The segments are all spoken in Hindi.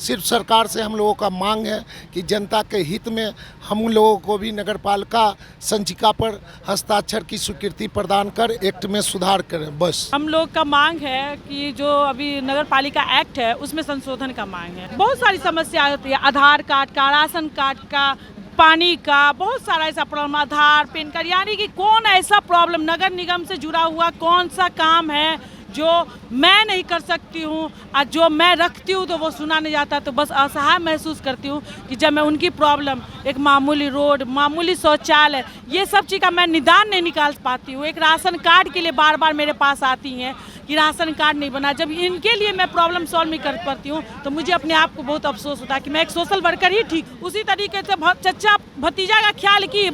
सिर्फ सरकार से हम लोगों का मांग है कि जनता के हित में हम लोगों को भी नगरपालिका संचिका पर हस्ताक्षर की स्वीकृति प्रदान कर एक्ट में सुधार करें। बस हम लोग का मांग है कि जो अभी नगरपालिका एक्ट है उसमें संशोधन का मांग है। बहुत सारी समस्या होती है, आधार कार्ड का, राशन कार्ड का, पानी का, बहुत सारा ऐसा प्रॉब्लम, आधार, पैन कार्ड, यानी कि कौन ऐसा प्रॉब्लम नगर निगम से जुड़ा हुआ कौन सा काम है जो मैं नहीं कर सकती हूँ और जो मैं रखती हूँ तो वो सुना नहीं जाता। तो बस असहाय महसूस करती हूँ कि जब मैं उनकी प्रॉब्लम, एक मामूली रोड, मामूली शौचालय, ये सब चीज़ का मैं निदान नहीं निकाल पाती हूँ। एक राशन कार्ड के लिए बार बार मेरे पास आती हैं कि राशन कार्ड नहीं बना। जब इनके लिए मैं प्रॉब्लम सॉल्व नहीं कर पाती हूँ तो मुझे अपने आप को बहुत अफसोस होता है कि मैं एक सोशल वर्कर ही ठीक। उसी तरीके से चचा भतीजा का ख्याल की,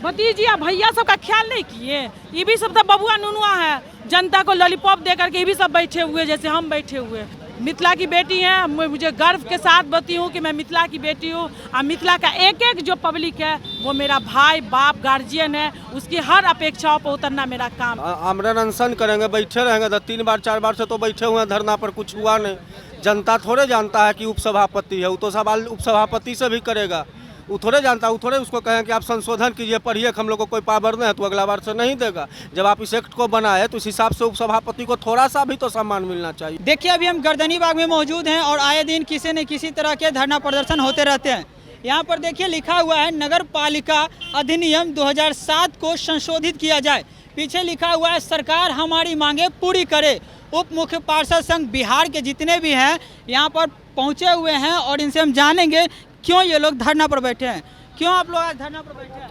भतीजी या भैया सब का ख्याल नहीं किए। ये भी सब तो बबुआ नुनुआ है, जनता को लॉलीपॉप दे करके ये भी सब बैठे हुए जैसे हम बैठे हुए। मिथिला की बेटी हैं, मुझे गर्व के साथ बताती हूँ कि मैं मिथिला की बेटी हूँ और मिथिला का एक एक जो पब्लिक है वो मेरा भाई, बाप, गार्जियन है। उसकी हर अपेक्षाओं पर उतरना मेरा काम। आमरण अनशन करेंगे, बैठे रहेंगे। 3 बार 4 बार से तो बैठे हुए हैं धरना पर, कुछ हुआ नहीं। जनता थोड़े जानता है कि उपसभापति है, वो तो सवाल उपसभापति से भी करेगा। वो थोड़े जानता है, वो थोड़े उसको कहें कि आप संशोधन कीजिए, पढ़िए, हम लोग को कोई पावर नहीं है तो अगला बार से नहीं देगा। जब आप इस एक्ट को बनाए तो इस हिसाब से उपसभापति को थोड़ा सा भी तो सम्मान मिलना चाहिए। देखिए अभी हम गर्दनी बाग में मौजूद हैं और आए दिन किसी न किसी तरह के धरना प्रदर्शन होते रहते हैं। यहाँ पर देखिए लिखा हुआ है नगर पालिका अधिनियम 2007 को संशोधित किया जाए। पीछे लिखा हुआ है सरकार हमारी मांगे पूरी करे। उप मुख्य पार्षद संघ बिहार के जितने भी हैं यहाँ पर पहुँचे हुए हैं और इनसे हम जानेंगे क्यों ये लोग धरना पर बैठे हैं। क्यों आप लोग आज धरना पर बैठे हैं?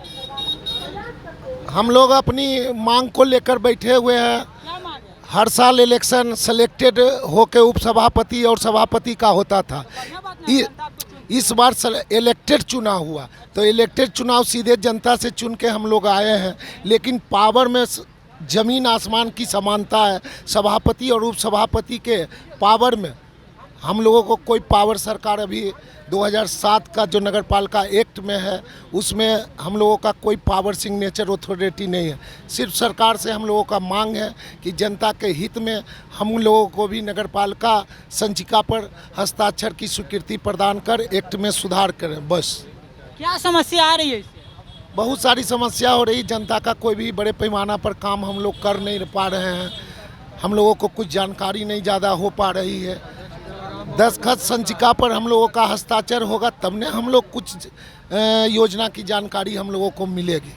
हम लोग अपनी मांग को लेकर बैठे हुए हैं। क्या मांग है? हर साल इलेक्शन सिलेक्टेड होकर उपसभापति और सभापति का होता था। इस बार इलेक्टेड चुनाव हुआ तो इलेक्टेड चुनाव सीधे जनता से चुन के हम लोग आए हैं, लेकिन पावर में जमीन आसमान की समानता है। सभापति और उपसभापति के पावर में हम लोगों को कोई पावर सरकार अभी 2007 का जो नगरपालिका एक्ट में है उसमें हम लोगों का कोई पावर सिग्नेचर अथॉरिटी नहीं है। सिर्फ सरकार से हम लोगों का मांग है कि जनता के हित में हम लोगों को भी नगरपालिका संचिका पर हस्ताक्षर की स्वीकृति प्रदान कर एक्ट में सुधार करें। बस क्या समस्या आ रही है इससे? बहुत सारी समस्या हो रही। जनता का कोई भी बड़े पैमाना पर काम हम लोग कर नहीं पा रहे हैं। हम लोगों को कुछ जानकारी नहीं ज़्यादा हो पा रही है। दस्तखत संचिका पर हम लोगों का हस्ताक्षर होगा तब ने हम लोग कुछ योजना की जानकारी हम लोगों को मिलेगी।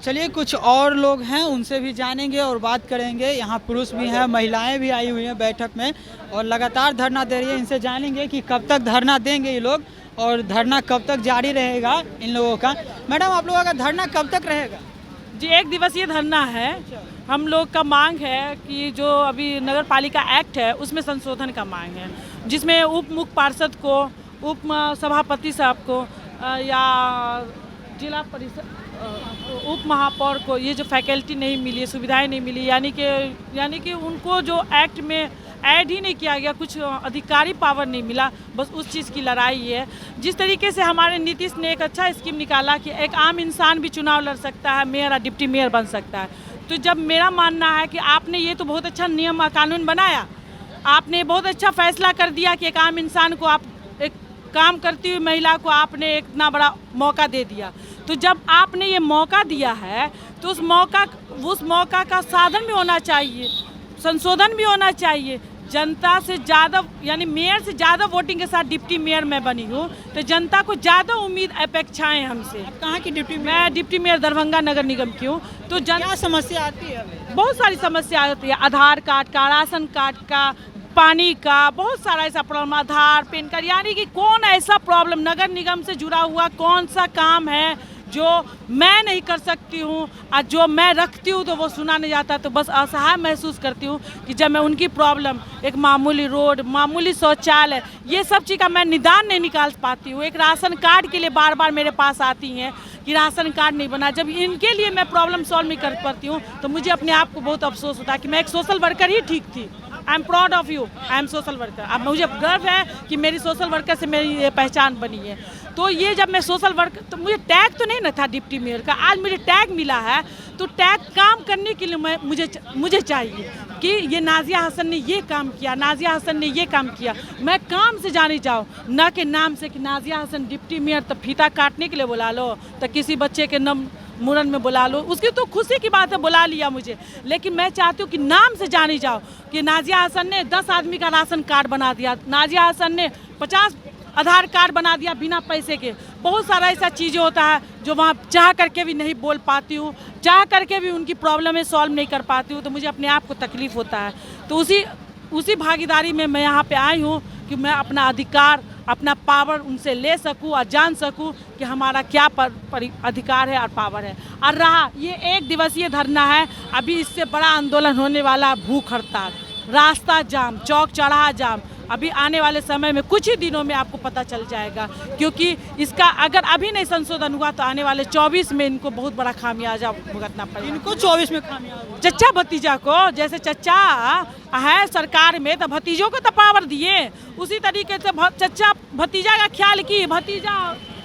चलिए कुछ और लोग हैं उनसे भी जानेंगे और बात करेंगे। यहाँ पुरुष भी हैं, महिलाएं भी आई हुई हैं बैठक में और लगातार धरना दे रही है। इनसे जानेंगे कि कब तक धरना देंगे ये लोग और धरना कब तक जारी रहेगा इन लोगों का। मैडम आप लोगों का धरना कब तक रहेगा? जी 1 दिवसीय धरना है। हम लोग का मांग है कि जो अभी नगर पालिका एक्ट है उसमें संशोधन का मांग है, जिसमें उप मुख्य पार्षद को, उप सभापति साहब को या जिला परिषद उप महापौर को ये जो फैकल्टी नहीं मिली, सुविधाएं नहीं मिली, यानी कि उनको जो एक्ट में ऐड ही नहीं किया गया, कुछ अधिकारी पावर नहीं मिला, बस उस चीज़ की लड़ाई है। जिस तरीके से हमारे नीतीश ने एक अच्छा स्कीम निकाला कि एक आम इंसान भी चुनाव लड़ सकता है, मेयर और डिप्टी मेयर बन सकता है। तो जब मेरा मानना है कि आपने ये तो बहुत अच्छा नियम कानून बनाया, आपने बहुत अच्छा फैसला कर दिया कि एक आम इंसान को, आप एक काम करती हुई महिला को आपने एक इतना बड़ा मौका दे दिया। तो जब आपने ये मौका दिया है तो उस मौका का साधन भी होना चाहिए, संशोधन भी होना चाहिए। जनता से ज़्यादा, यानी मेयर से ज़्यादा वोटिंग के साथ डिप्टी मेयर मैं बनी हूँ, तो जनता को ज़्यादा उम्मीद अपेक्षाएं हमसे। कहाँ की डिप्टी मेयर? मैं डिप्टी मेयर दरभंगा नगर निगम की हूँ। तो क्या समस्या आती है? बहुत सारी समस्या होती है, आधार कार्ड का, राशन कार्ड का, पानी का, बहुत सारा ऐसा प्रॉब्लम, आधार, पैन कार्ड, यानी कि कौन ऐसा प्रॉब्लम नगर निगम से जुड़ा हुआ कौन सा काम है जो मैं नहीं कर सकती हूँ और जो मैं रखती हूँ तो वो सुना नहीं जाता। तो बस असहाय महसूस करती हूँ कि जब मैं उनकी प्रॉब्लम, एक मामूली रोड, मामूली शौचालय, ये सब चीज़ का मैं निदान नहीं निकाल पाती हूँ। एक राशन कार्ड के लिए बार बार मेरे पास आती हैं कि राशन कार्ड नहीं बना। जब इनके लिए मैं प्रॉब्लम सॉल्व नहीं कर पाती हूँ तो मुझे अपने आप को बहुत अफसोस होता है कि मैं एक सोशल वर्कर ही ठीक थी। I am proud of you, I am social worker. अब मुझे गर्व है कि मेरी सोशल वर्कर से मेरी ये पहचान बनी है। तो ये जब मैं सोशल वर्कर, तो मुझे टैग तो नहीं ना था डिप्टी मेयर का, आज मुझे टैग मिला है तो टैग काम करने के लिए मुझे चाहिए कि ये नाजिया हसन ने ये काम किया, नाजिया हसन ने ये काम किया। मैं काम से जानी जाऊँ, ना कि नाम से कि नाजिया हसन डिप्टी मेयर, तो फीता काटने के लिए बुला लो, तो किसी बच्चे के नम मुरन में बुला लो, उसकी तो खुशी की बात है, बुला लिया मुझे। लेकिन मैं चाहती हूँ कि नाम से जानी जाओ कि नाजिया हसन ने 10 आदमी का राशन कार्ड बना दिया, नाजिया हसन ने 50 आधार कार्ड बना दिया बिना पैसे के। बहुत सारा ऐसा चीज़ें होता है जो वहाँ चाह करके भी नहीं बोल पाती हूँ, चाह करके भी उनकी प्रॉब्लमें सॉल्व नहीं कर पाती हूँ, तो मुझे अपने आप को तकलीफ़ होता है। तो उसी भागीदारी में मैं यहाँ पे आई हूँ कि मैं अपना अधिकार, अपना पावर उनसे ले सकूं और जान सकूं कि हमारा क्या अधिकार है और पावर है। और रहा ये 1 दिवसीय धरना है, अभी इससे बड़ा आंदोलन होने वाला, भूख हड़ताल, रास्ता जाम, चौक चौराहा जाम। अभी आने वाले समय में कुछ ही दिनों में आपको पता चल जाएगा, क्योंकि इसका अगर अभी नहीं संशोधन हुआ तो आने वाले 24 में इनको बहुत बड़ा खामियाजा भुगतना पड़ेगा। इनको 24 में खामियाजा, चच्चा भतीजा को, जैसे चच्चा है सरकार में तो भतीजों को तो पावर दिए, उसी तरीके से चच्चा भतीजा का ख्याल किए,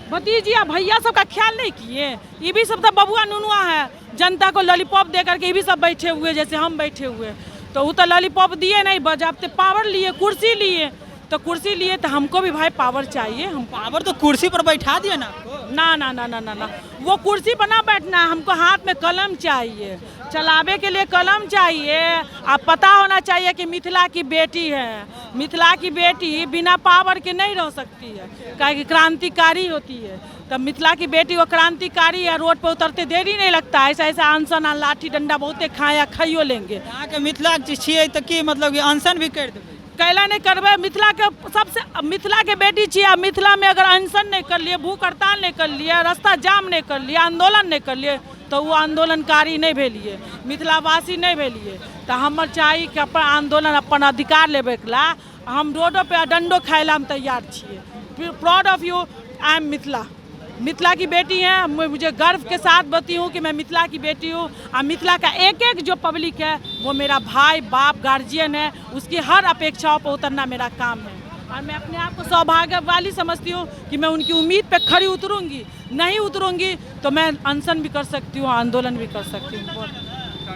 भतीजी या भैया सब का ख्याल नहीं किए। ये भी सब तो बबुआ नुनुआ है, जनता को लॉलीपॉप दे करके ये भी सब बैठे हुए जैसे हम बैठे हुए। तो वो तो लॉलीपॉप दिए नहीं, बजाते पावर लिए, कुर्सी लिए। तो कुर्सी लिए तो हमको भी भाई पावर चाहिए। हम पावर तो कुर्सी पर बैठा दिया ना। ना, वो कुर्सी पर ना बैठना है, हमको हाथ में कलम चाहिए, चलावे के लिए कलम चाहिए। आप पता होना चाहिए कि मिथिला की बेटी है, मिथिला की बेटी बिना पावर के नहीं रह सकती है, क्योंकि क्रांतिकारी होती है। तब मिथिला की बेटी वो क्रांतिकारी है, रोड पर उतरते देरी नहीं लगता। ऐसा अनशन लाठी डंडा बहुते खाइयो लेंगे। यहाँ के मिथिला छिए तो की मतलब कि अनशन भी कर देंगे, कैला नहीं करबे। मिथिला के सबसे मिथिला के बेटी छिए, मिथिला में अगर अनशन नहीं कर लिए, भूख हड़ताल नहीं कर लिया, रास्ता जाम नहीं कर लिया, आंदोलन नहीं कर लिए, तो वो आंदोलनकारी नहीं भेलिए, मिथिलावासी नहीं भेलिए। तो हमार चाहिए कि अपन आंदोलन, अपन अधिकार लेबे ला हम रोडों पे डंडो खाए ला हम तैयार छिए। Proud of you, I am Mithila की बेटी हैं। मुझे गर्व के साथ बताती हूँ कि मैं मिथिला की बेटी हूँ। और मिथिला का एक जो पब्लिक है वो मेरा भाई, बाप, गार्जियन है, उसकी हर अपेक्षाओं पर उतरना मेरा काम है। और मैं अपने आप को सौभाग्य वाली समझती हूँ कि मैं उनकी उम्मीद पे खरी उतरूँगी। नहीं उतरूँगी तो मैं अनशन भी कर सकती हूँ, आंदोलन भी कर सकती हूँ।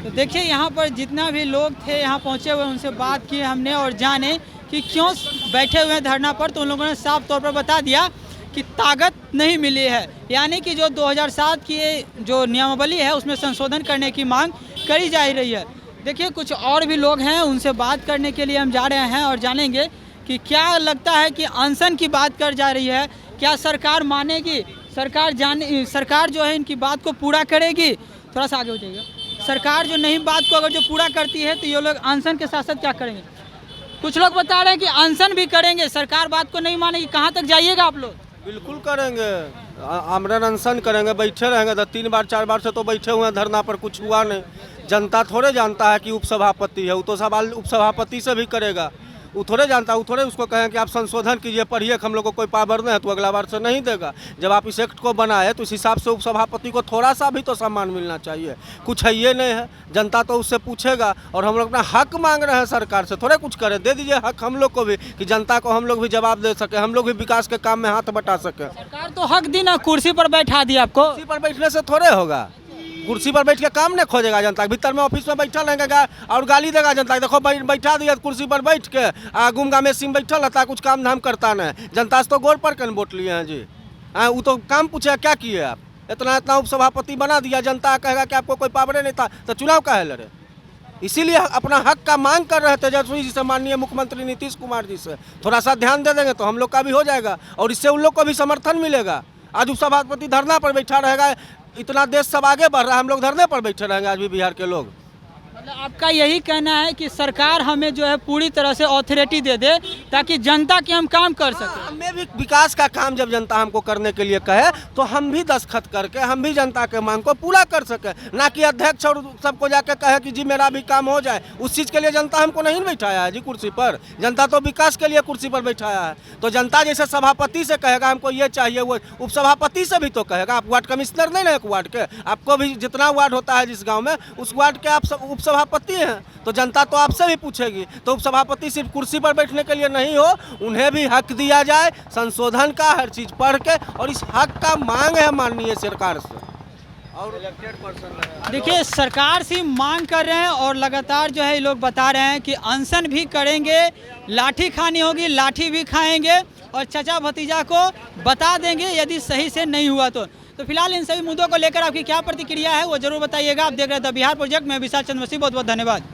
तो देखिए यहाँ पर जितना भी लोग थे यहाँ पहुँचे हुए, उनसे बात की हमने और जाने कि क्यों बैठे हुए हैं धरना पर। तो उन लोगों ने साफ तौर पर बता दिया कि ताकत नहीं मिली है, यानी कि जो 2007 की जो नियमावली है उसमें संशोधन करने की मांग करी जा रही है। देखिए कुछ और भी लोग हैं, उनसे बात करने के लिए हम जा रहे हैं और जानेंगे कि क्या लगता है कि अनशन की बात कर जा रही है, क्या सरकार मानेगी, सरकार जो है इनकी बात को पूरा करेगी। थोड़ा सा आगे हो जाइएगा। सरकार जो नहीं बात को अगर जो पूरा करती है तो ये लोग अनशन के साथ साथ क्या करेंगे। कुछ लोग बता रहे हैं कि अनशन भी करेंगे, सरकार बात को नहीं मानेगी। कहाँ तक जाइएगा आप लोग? बिल्कुल करेंगे, आमरण अनशन करेंगे, बैठे रहेंगे। तो 3 बार 4 बार से तो बैठे हुए हैं धरना पर, कुछ हुआ नहीं। जनता थोड़े जानता है कि उपसभापति है, वो तो सवाल उपसभापति से भी करेगा। वो थोड़े जानता है, वो थोड़े उसको कहें कि आप संशोधन कीजिए, पढ़िए, हम लोग को कोई पावर नहीं है तो अगला बार से नहीं देगा। जब आप इस एक्ट को बनाए तो इस हिसाब से उपसभापति को थोड़ा सा भी तो सम्मान मिलना चाहिए। कुछ है ये नहीं है, जनता तो उससे पूछेगा। और हम लोग अपना हक मांग रहे हैं सरकार से, थोड़े कुछ करें, दे दीजिए हक हम लोग को भी, कि जनता को हम लोग भी जवाब दे सके, हम लोग भी विकास के काम में हाथ बटा सके। सरकार तो हक दी ना, कुर्सी पर बैठा दिया आपको। कुर्सी पर बैठने से थोड़े होगा, कुर्सी पर बैठ के काम नहीं खोजेगा जनता। भीतर में ऑफिस में बैठा रहेगा और गाली देगा जनता, देखो बैठा दिया कुर्सी पर बैठ के, गुमगा में सिम बैठा रहता, कुछ काम धाम करता नहीं। जनता से तो गोर पर कन वोट लिए हैं जी। वो तो काम पूछे क्या किए आप, इतना उपसभापति बना दिया, जनता कहेगा कि आपको कोई पावर नहीं था तो चुनाव काहे लड़े। इसीलिए अपना हक का मांग कर रहे थे तेजस्वी जी से, माननीय मुख्यमंत्री नीतीश कुमार जी से। थोड़ा सा ध्यान दे देंगे तो हम लोग का भी हो जाएगा और इससे उन लोग को भी समर्थन मिलेगा। आज उपसभापति धरना पर बैठा रहेगा, इतना देश सब आगे बढ़ रहा है, हम लोग धरने पर बैठे रहेंगे आज भी बिहार के लोग। मतलब आपका यही कहना है कि सरकार हमें जो है पूरी तरह से अथॉरिटी दे दे ताकि जनता के हम काम कर सकें। हमें भी विकास का काम जब जनता हमको करने के लिए कहे तो हम भी दस्तखत करके हम भी जनता के मांग को पूरा कर सके, ना कि अध्यक्ष और सबको जाके कहे कि जी मेरा भी काम हो जाए। उस चीज़ के लिए जनता हमको नहीं बैठाया है जी कुर्सी पर, जनता तो विकास के लिए कुर्सी पर बैठाया है। तो जनता जैसे सभापति से कहेगा हमको ये चाहिए, वो उपसभापति से भी तो कहेगा। आप वार्ड कमिश्नर नहीं ना एक वार्ड के, आपको भी जितना वार्ड होता है जिस गाँव में उस वार्ड के आप उपसभापति हैं, तो जनता तो आपसे भी पूछेगी। तो उपसभापति सिर्फ कुर्सी पर बैठने के लिए नहीं हो, उन्हें भी हक दिया जाए संशोधन का, हर चीज़ पढ़ के। और इस हक का मांग है माननीय सरकार से। और इलेक्टेड पर्सन देखिए सरकार से मांग कर रहे हैं और लगातार जो है ये लोग बता रहे हैं कि अनशन भी करेंगे, लाठी खानी होगी लाठी भी खाएंगे और चचा भतीजा को बता देंगे यदि सही से नहीं हुआ तो फिलहाल इन सभी मुद्दों को लेकर आपकी क्या प्रतिक्रिया है वो जरूर बताइएगा। आप देख रहे थे बिहार प्रोजेक्ट में विशाल चंद्र मसीह, बहुत बहुत धन्यवाद।